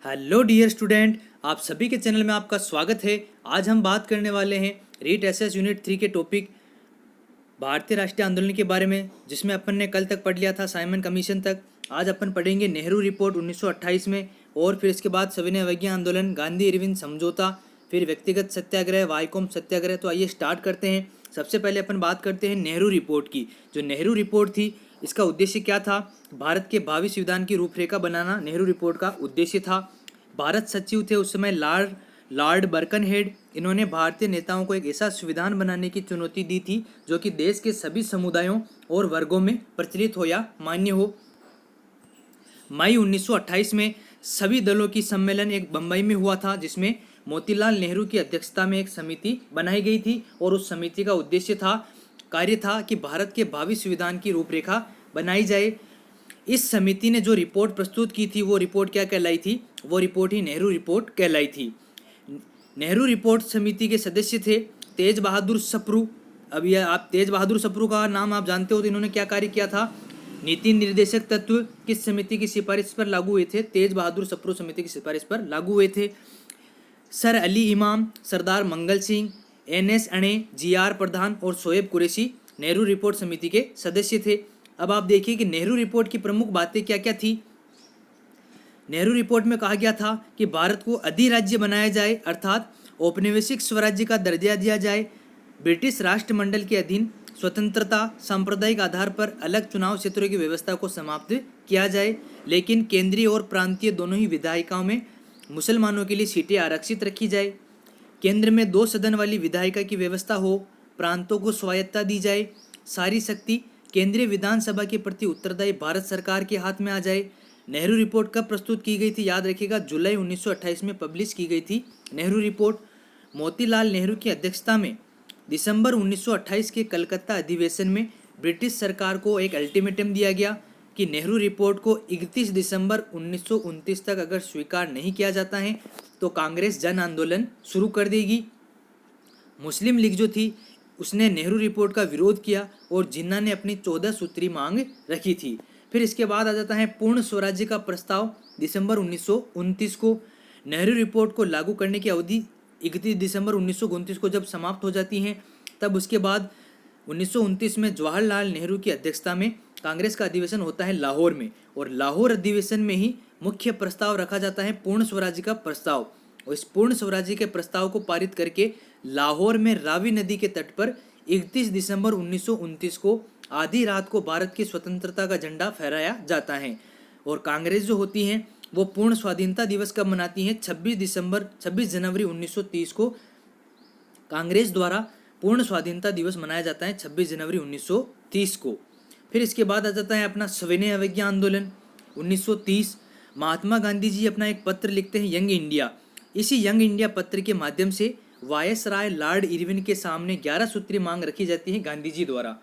Hello dear student, आप सभी के चैनल में आपका स्वागत है। आज हम बात करने वाले हैं रीट एसएस यूनिट 3 के टॉपिक भारतीय राष्ट्रीय आंदोलन के बारे में, जिसमें अपन ने कल तक पढ़ लिया था साइमन कमीशन तक। आज अपन पढ़ेंगे नेहरू रिपोर्ट 1928 में, और फिर इसके बाद सविनय अवज्ञा आंदोलन, गांधी इरविन समझौता, फिर व्यक्तिगत सत्याग्रह, वाईकोम सत्याग्रह। तो आइए स्टार्ट करते हैं। सबसे पहले अपन बात करते हैं नेहरू रिपोर्ट की। जो नेहरू रिपोर्ट थी, इसका उद्देश्य क्या था? भारत के भावी संविधान की रूपरेखा बनाना नेहरू रिपोर्ट का उद्देश्य था। भारत सचिव थे उस समय लॉर्ड बर्कनहेड। इन्होंने भारतीय नेताओं को एक ऐसा संविधान बनाने की चुनौती दी थी जो कि देश के सभी समुदायों और वर्गों में प्रचलित हो या मान्य हो। मई 1928 में सभी दलों की सम्मेलन एक बम्बई में हुआ था, जिसमें मोतीलाल नेहरू की अध्यक्षता में एक समिति बनाई गई थी, और उस समिति का उद्देश्य कार्य था कि भारत के भावी संविधान की रूपरेखा बनाई जाए। इस समिति ने जो रिपोर्ट प्रस्तुत की थी, वो रिपोर्ट क्या कहलाई थी? वो रिपोर्ट ही नेहरू रिपोर्ट कहलाई थी। नेहरू रिपोर्ट समिति के सदस्य थे तेज बहादुर सप्रू। अब यह आप तेज बहादुर सप्रू का नाम आप जानते हो, तो इन्होंने क्या कार्य किया था? नीति निर्देशक तत्व किस समिति की सिफारिश पर लागू हुए थे? तेज बहादुर सप्रू समिति की सिफारिश पर लागू हुए थे। सर अली इमाम, सरदार मंगल सिंह, NS अणे, GR प्रधान और शोएब कुरैशी नेहरू रिपोर्ट समिति के सदस्य थे। अब आप देखिए कि नेहरू रिपोर्ट की प्रमुख बातें क्या क्या थी। नेहरू रिपोर्ट में कहा गया था कि भारत को अधिराज्य बनाया जाए, अर्थात औपनिवेशिक स्वराज्य का दर्जा दिया जाए। ब्रिटिश राष्ट्रमंडल के अधीन स्वतंत्रता, सांप्रदायिक आधार पर अलग चुनाव क्षेत्रों की व्यवस्था को समाप्त किया जाए, लेकिन केंद्रीय और प्रांतीय दोनों ही विधायिकाओं में मुसलमानों के लिए सीटें आरक्षित रखी जाए। केंद्र में 2 सदन वाली विधायिका की व्यवस्था हो। प्रांतों को स्वायत्तता दी जाए। सारी शक्ति केंद्रीय विधानसभा के प्रति उत्तरदायी भारत सरकार के हाथ में आ जाए। नेहरू रिपोर्ट कब प्रस्तुत की गई थी? याद रखिएगा, जुलाई 1928 में पब्लिश की गई थी नेहरू रिपोर्ट। मोतीलाल नेहरू की अध्यक्षता में दिसंबर 1928 के कलकत्ता अधिवेशन में ब्रिटिश सरकार को एक अल्टीमेटम दिया गया कि नेहरू रिपोर्ट को 31 दिसंबर 1929 तक अगर स्वीकार नहीं किया जाता है तो कांग्रेस जन आंदोलन शुरू कर देगी। मुस्लिम लीग जो थी, उसने नेहरू रिपोर्ट का विरोध किया, और जिन्ना ने अपनी 14 सूत्री मांग रखी थी। फिर इसके बाद आ जाता है पूर्ण स्वराज्य का प्रस्ताव। दिसंबर 1929 को नेहरू रिपोर्ट को लागू करने की अवधि 31 दिसंबर 1929 को जब समाप्त हो जाती है, तब उसके बाद 1929 में जवाहरलाल नेहरू की अध्यक्षता में कांग्रेस का अधिवेशन होता है लाहौर में, और लाहौर अधिवेशन में ही मुख्य प्रस्ताव रखा जाता है पूर्ण स्वराज्य का प्रस्ताव। और इस पूर्ण स्वराज्य के प्रस्ताव को पारित करके लाहौर में रावी नदी के तट पर 31 दिसंबर 1929 को आधी रात को भारत की स्वतंत्रता का झंडा फहराया जाता है। और कांग्रेस जो होती है, वो पूर्ण स्वाधीनता दिवस कब मनाती है? 26 जनवरी 1930 को कांग्रेस द्वारा पूर्ण स्वाधीनता दिवस मनाया जाता है, 26 जनवरी 1930 को। फिर इसके बाद आ जाता है अपना सविनय अवज्ञा आंदोलन 1930। महात्मा गांधी जी अपना एक पत्र लिखते हैं, यंग इंडिया। इसी यंग इंडिया पत्र के माध्यम से वायसराय लॉर्ड इरविन के सामने 11 सूत्री मांग रखी जाती है गांधी जी द्वारा।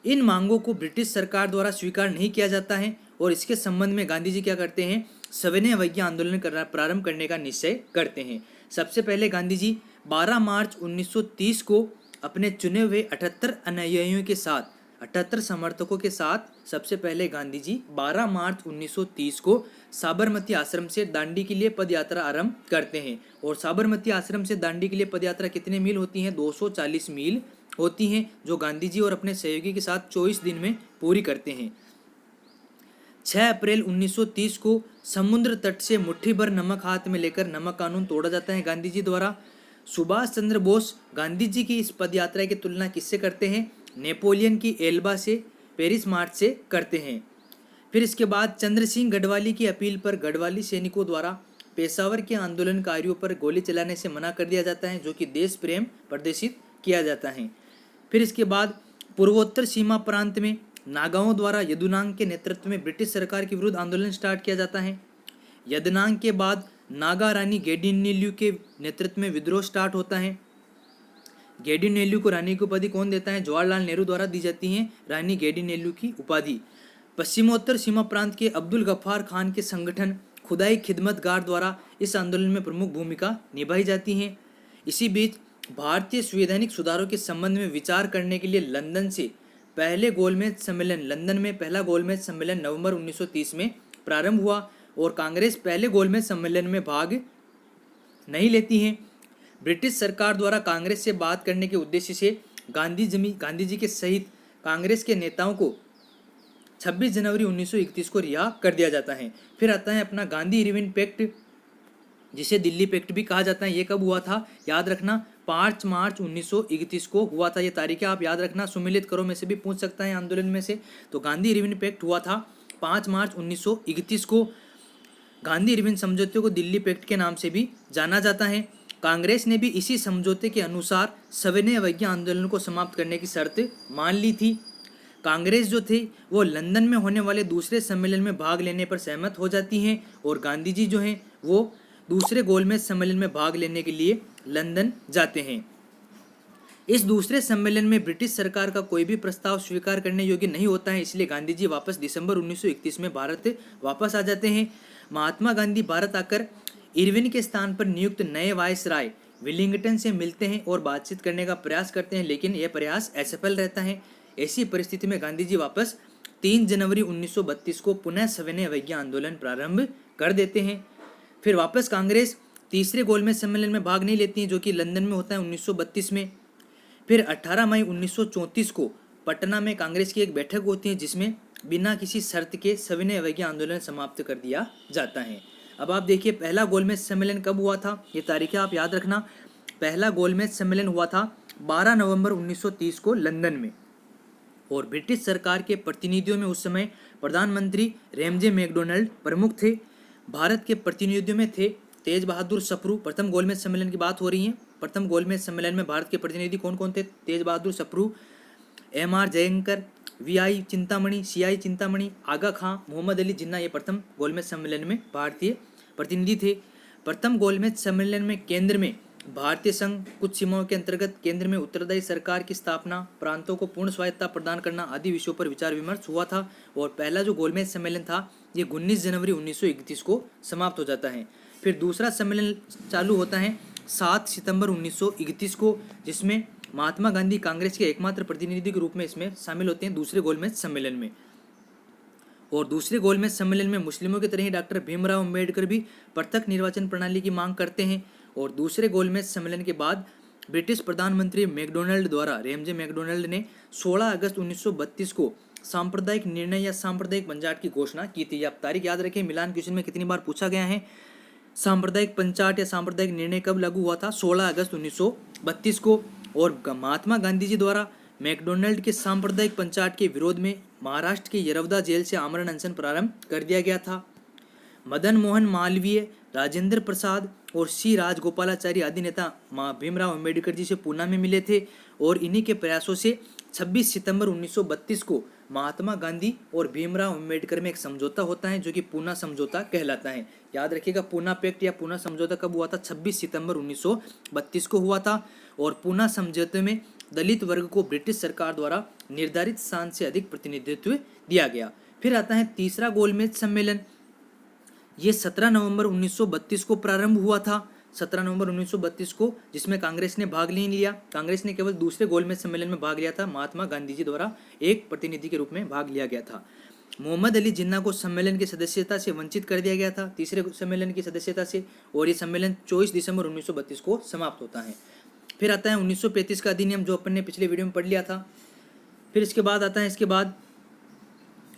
इन मांगों को ब्रिटिश सरकार द्वारा स्वीकार नहीं किया जाता है, और इसके संबंध में गांधी जी क्या करते हैं? सविनय अवज्ञा आंदोलन प्रारंभ करने का निश्चय करते हैं। सबसे पहले गांधी जी 12 मार्च 1930 को अपने चुने हुए 78 अनुयायियों के साथ, 78 समर्थकों के साथ, सबसे पहले गांधी जी 12 मार्च 1930 को साबरमती आश्रम से दांडी के लिए पदयात्रा आरंभ करते हैं। और साबरमती आश्रम से दांडी के लिए पदयात्रा कितने मील होती हैं? 240 मील होती हैं, जो गांधी जी और अपने सहयोगी के साथ 24 दिन में पूरी करते हैं। 6 अप्रैल 1930 को समुद्र तट से मुट्ठी भर नमक हाथ में लेकर नमक कानून तोड़ा जाता है गांधी जी द्वारा। सुभाष चंद्र बोस गांधी जी की इस पदयात्रा की तुलना किससे करते हैं? नेपोलियन की एल्बा से, पेरिस मार्च से करते हैं। फिर इसके बाद चंद्र सिंह गढ़वाली की अपील पर गढ़वाली सैनिकों द्वारा पेशावर के आंदोलनकारियों पर गोली चलाने से मना कर दिया जाता है, जो कि देश प्रेम प्रदर्शित किया जाता है। फिर इसके बाद पूर्वोत्तर सीमा प्रांत में नागाओं द्वारा यदुनांग के नेतृत्व में ब्रिटिश सरकार के विरुद्ध आंदोलन स्टार्ट किया जाता है। यदुनांग के बाद नागा रानी गेडिनेल्यू के नेतृत्व में विद्रोह स्टार्ट होता है। गेडिनेल्यू को रानी की उपाधि कौन देता है? जवाहरलाल नेहरू द्वारा दी जाती है रानी गेडिनेल्यू की उपाधि। पश्चिमोत्तर सीमा प्रांत के अब्दुल गफ्फार खान के संगठन खुदाई खिदमतगार द्वारा इस आंदोलन में प्रमुख भूमिका निभाई जाती है। इसी बीच भारतीय संवैधानिक सुधारों के संबंध में विचार करने के लिए लंदन में पहला गोलमेज सम्मेलन नवंबर 1930 में प्रारंभ हुआ। और कांग्रेस पहले गोलमेज सम्मेलन में भाग नहीं लेती हैं। ब्रिटिश सरकार द्वारा कांग्रेस से बात करने के उद्देश्य से गांधी जी के सहित कांग्रेस के नेताओं को 26 जनवरी 1931 को रिहा कर दिया जाता है। फिर आता है अपना गांधी इरविन पैक्ट, जिसे दिल्ली पैक्ट भी कहा जाता है। ये कब हुआ था, याद रखना 5 मार्च 1931 को हुआ था। ये तारीखें आप याद रखना, सुमिलित करो में से भी पूछ सकता है आंदोलन में से। तो गांधी इरविन पैक्ट हुआ था 5 मार्च 1931 को। गांधी इरविन समझौते को दिल्ली पैक्ट के नाम से भी जाना जाता है। कांग्रेस ने भी इसी समझौते के अनुसार सविनय अवज्ञा आंदोलन को समाप्त करने की शर्त मान ली थी। कांग्रेस जो थी वो लंदन में होने वाले दूसरे सम्मेलन में भाग लेने पर सहमत हो जाती हैं और गांधी जी जो हैं वो दूसरे गोलमेज सम्मेलन में भाग लेने के लिए लंदन जाते हैं। इस दूसरे सम्मेलन में ब्रिटिश सरकार का कोई भी प्रस्ताव स्वीकार करने योग्य नहीं होता है, इसलिए गांधी जी वापस दिसंबर 1931 में भारत वापस आ जाते हैं। महात्मा गांधी भारत आकर इरविन के स्थान पर नियुक्त नए वायसराय विलिंगटन से मिलते हैं और बातचीत करने का प्रयास करते हैं, लेकिन यह प्रयास असफल रहता है। ऐसी परिस्थिति में गांधी जी वापस 3 जनवरी 1932 को पुनः सविनय अवज्ञा आंदोलन प्रारंभ कर देते हैं। फिर वापस कांग्रेस तीसरे गोलमेज सम्मेलन में भाग नहीं लेती है, जो कि लंदन में होता है 1932 में। फिर 18 मई 1934 को पटना में कांग्रेस की एक बैठक होती है, जिसमें बिना किसी शर्त के सविनय अवज्ञा आंदोलन समाप्त कर दिया जाता है। अब आप देखिए पहला गोलमेज सम्मेलन कब हुआ था, ये तारीखें आप याद रखना। पहला गोलमेज सम्मेलन हुआ था 12 नवंबर 1930 को लंदन में, और ब्रिटिश सरकार के प्रतिनिधियों में उस समय प्रधानमंत्री रेमजे मैकडोनाल्ड प्रमुख थे। भारत के प्रतिनिधियों में थे तेज बहादुर सप्रू। प्रथम गोलमेज सम्मेलन की बात हो रही है। प्रथम गोलमेज सम्मेलन में भारत के प्रतिनिधि कौन कौन थे? तेज बहादुर Sapru, M.R. Jayankar, V.I. Chintamani, C.I. Chintamani, आगा खां, मोहम्मद अली जिन्ना। ये प्रथम गोलमेज सम्मेलन में भारतीय प्रतिनिधि थे। प्रथम गोलमेज सम्मेलन में केंद्र में भारतीय संघ, कुछ सीमाओं के अंतर्गत केंद्र में उत्तरदायी सरकार की स्थापना, प्रांतों को पूर्ण स्वायत्तता प्रदान करना आदि विषयों पर विचार विमर्श हुआ था। और पहला जो गोलमेज सम्मेलन था ये 19 जनवरी 1931 को समाप्त हो जाता है। फिर दूसरा सम्मेलन चालू होता है 7 सितंबर 1931 को, जिसमें महात्मा गांधी कांग्रेस के एकमात्र प्रतिनिधि के रूप में इसमें शामिल होते हैं दूसरे गोलमेज सम्मेलन में। और दूसरे गोलमेज सम्मेलन में मुस्लिमों की तरह ही डॉक्टर भीमराव अम्बेडकर भी पृथक निर्वाचन प्रणाली की मांग करते हैं। और दूसरे गोलमेज सम्मेलन के बाद ब्रिटिश प्रधानमंत्री मैकडोनाल्ड द्वारा, रेमजे मैकडोनाल्ड ने 16 अगस्त 1932 को सांप्रदायिक निर्णय या सांप्रदायिक पंचायत की घोषणा की थी। आप तारीख याद रखें, मिलान क्वेश्चन में कितनी बार पूछा गया है। सांप्रदायिक पंचायत या सांप्रदायिक निर्णय कब लागू हुआ था? 16 अगस्त 1932 को। और महात्मा गांधी जी द्वारा मैकडोनाल्ड के सांप्रदायिक पंचायत के विरोध में महाराष्ट्र के यरवदा जेल से आमरण अनशन प्रारंभ कर दिया गया था। मदन मोहन मालवीय, राजेंद्र प्रसाद और C राजगोपालाचारी आदि नेता भीमराव अम्बेडकर जी से पूना में मिले थे, और इन्हीं के प्रयासों से 26 सितंबर 1932 को महात्मा गांधी और भीमराव अम्बेडकर में एक समझौता होता है, जो कि पूना समझौता कहलाता है। याद रखिएगा, पूना पैक्ट या पूना समझौता कब हुआ था? 26 सितंबर 1932 को हुआ था। और पूना समझौते में दलित वर्ग को ब्रिटिश सरकार द्वारा निर्धारित स्थान से अधिक प्रतिनिधित्व दिया गया। फिर आता है तीसरा गोलमेज सम्मेलन। ये 17 नवंबर 1932 को प्रारंभ हुआ था। 17 नवंबर 1932 को, जिसमें कांग्रेस ने भाग नहीं लिया। कांग्रेस ने केवल दूसरे गोलमेज सम्मेलन में भाग लिया था। महात्मा गांधी जी द्वारा एक प्रतिनिधि के रूप में भाग लिया गया था। मोहम्मद अली जिन्ना को सम्मेलन की सदस्यता से वंचित कर दिया गया था, तीसरे सम्मेलन की सदस्यता से, और ये सम्मेलन 24 दिसंबर 1932 को समाप्त होता है। फिर आता है 1935 का अधिनियम, जो अपन ने पिछले वीडियो में पढ़ लिया था। फिर इसके बाद आता है, इसके बाद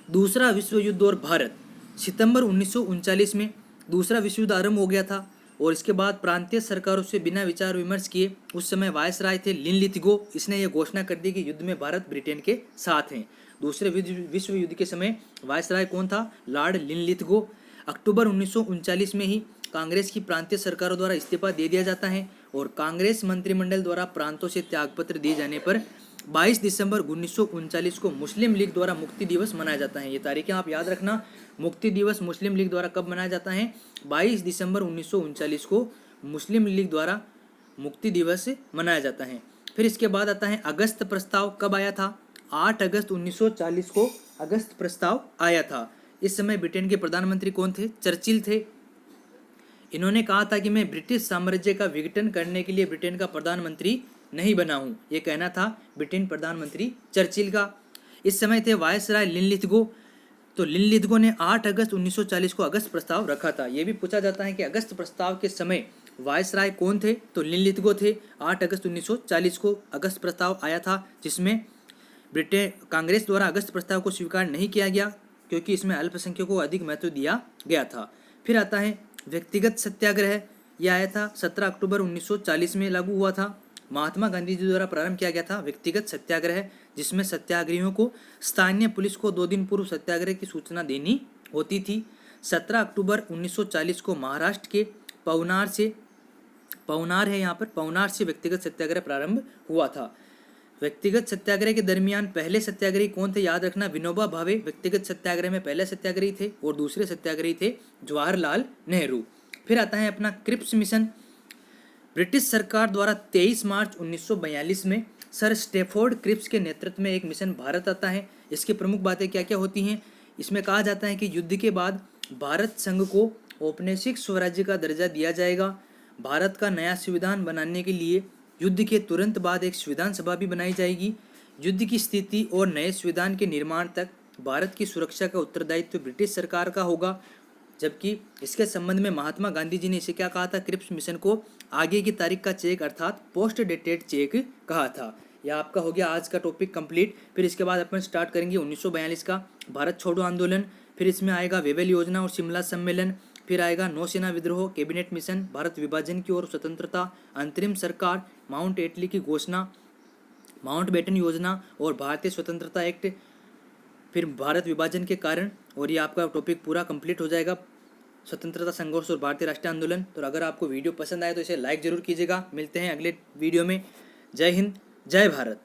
दूसरा विश्व युद्ध और भारत। सितंबर 1939 में दूसरा विश्व युद्ध आरंभ हो गया था, और इसके बाद प्रांतीय सरकारों से बिना विचार विमर्श किए, उस समय वायसराय थे लिनलिथगो, इसने यह घोषणा कर दी कि युद्ध में भारत ब्रिटेन के साथ हैं। दूसरे विश्व युद्ध के समय वायसराय कौन था? Lord Linlithgow. अक्टूबर 1939 में ही कांग्रेस की प्रांतीय सरकारों द्वारा इस्तीफा दे दिया जाता है, और कांग्रेस मंत्रिमंडल द्वारा प्रांतों से त्यागपत्र दिए जाने पर 22 दिसंबर 1939 को मुस्लिम लीग द्वारा मुक्ति दिवस मनाया जाता है। ये तारीखें आप याद रखना। मुक्ति दिवस मुस्लिम लीग द्वारा कब मनाया जाता है? 22 दिसंबर 1939 को मुस्लिम लीग द्वारा मुक्ति दिवस मनाया जाता है। फिर इसके बाद आता है अगस्त प्रस्ताव। कब आया था? 8 अगस्त 1940 को अगस्त प्रस्ताव आया था। इस समय ब्रिटेन के प्रधानमंत्री कौन थे? चर्चिल थे। इन्होंने कहा था कि मैं ब्रिटिश साम्राज्य का विघटन करने के लिए ब्रिटेन का प्रधानमंत्री नहीं बना हूँ। ये कहना था ब्रिटेन प्रधानमंत्री चर्चिल का। इस समय थे वायसराय लिनलिथगो। तो लिनलिथगो ने 8 अगस्त 1940 को अगस्त प्रस्ताव रखा था। ये भी पूछा जाता है कि अगस्त प्रस्ताव के समय वायसराय कौन थे, तो लिनलिथगो थे। 8 अगस्त 1940 को अगस्त प्रस्ताव आया था, जिसमें ब्रिटेन कांग्रेस द्वारा अगस्त प्रस्ताव को स्वीकार नहीं किया गया क्योंकि इसमें अल्पसंख्यकों को अधिक महत्व दिया गया था। फिर आता है व्यक्तिगत सत्याग्रह। यह आया था 17 अक्टूबर 1940 में लागू हुआ था। महात्मा गांधी जी द्वारा प्रारंभ किया गया था व्यक्तिगत सत्याग्रह, जिसमें सत्याग्रहियों को स्थानीय पुलिस को 2 दिन पूर्व सत्याग्रह की सूचना देनी होती थी। 17 अक्टूबर 1940 को महाराष्ट्र के पवनार है यहाँ पर, पवनार से व्यक्तिगत सत्याग्रह प्रारंभ हुआ था। व्यक्तिगत सत्याग्रह के दरमियान पहले सत्याग्रही कौन थे, याद रखना, विनोबा भावे व्यक्तिगत सत्याग्रह में पहले सत्याग्रही थे और दूसरे सत्याग्रही थे जवाहरलाल नेहरू। फिर आता है अपना क्रिप्स मिशन। ब्रिटिश सरकार द्वारा 23 मार्च 1942 में सर स्टेफोर्ड क्रिप्स के नेतृत्व में एक मिशन भारत आता है। इसकी प्रमुख बातें क्या क्या होती हैं, इसमें कहा जाता है कि युद्ध के बाद भारत संघ को औपनिवेशिक स्वराज्य का दर्जा दिया जाएगा। भारत का नया संविधान बनाने के लिए युद्ध के तुरंत बाद एक संविधान सभा भी बनाई जाएगी। युद्ध की स्थिति और नए संविधान के निर्माण तक भारत की सुरक्षा का उत्तरदायित्व ब्रिटिश सरकार का होगा। जबकि इसके संबंध में महात्मा गांधी जी ने इसे क्या कहा था, क्रिप्स मिशन को आगे की तारीख का चेक अर्थात पोस्ट डेटेड चेक कहा था। यह आपका हो गया आज का टॉपिक कंप्लीट। फिर इसके बाद अपन स्टार्ट करेंगे 1942 का भारत छोड़ो आंदोलन। फिर इसमें आएगा वेवेल योजना और शिमला सम्मेलन। फिर आएगा नौसेना विद्रोह, कैबिनेट मिशन, भारत विभाजन की ओर स्वतंत्रता, अंतरिम सरकार, माउंट एटली की घोषणा, माउंटबेटन योजना और भारतीय स्वतंत्रता एक्ट, फिर भारत विभाजन के कारण। और ये आपका टॉपिक पूरा कंप्लीट हो जाएगा, स्वतंत्रता संघर्ष और भारतीय राष्ट्रीय आंदोलन। तो अगर आपको वीडियो पसंद आए तो इसे लाइक जरूर कीजिएगा। मिलते हैं अगले वीडियो में। जय हिंद, जय भारत।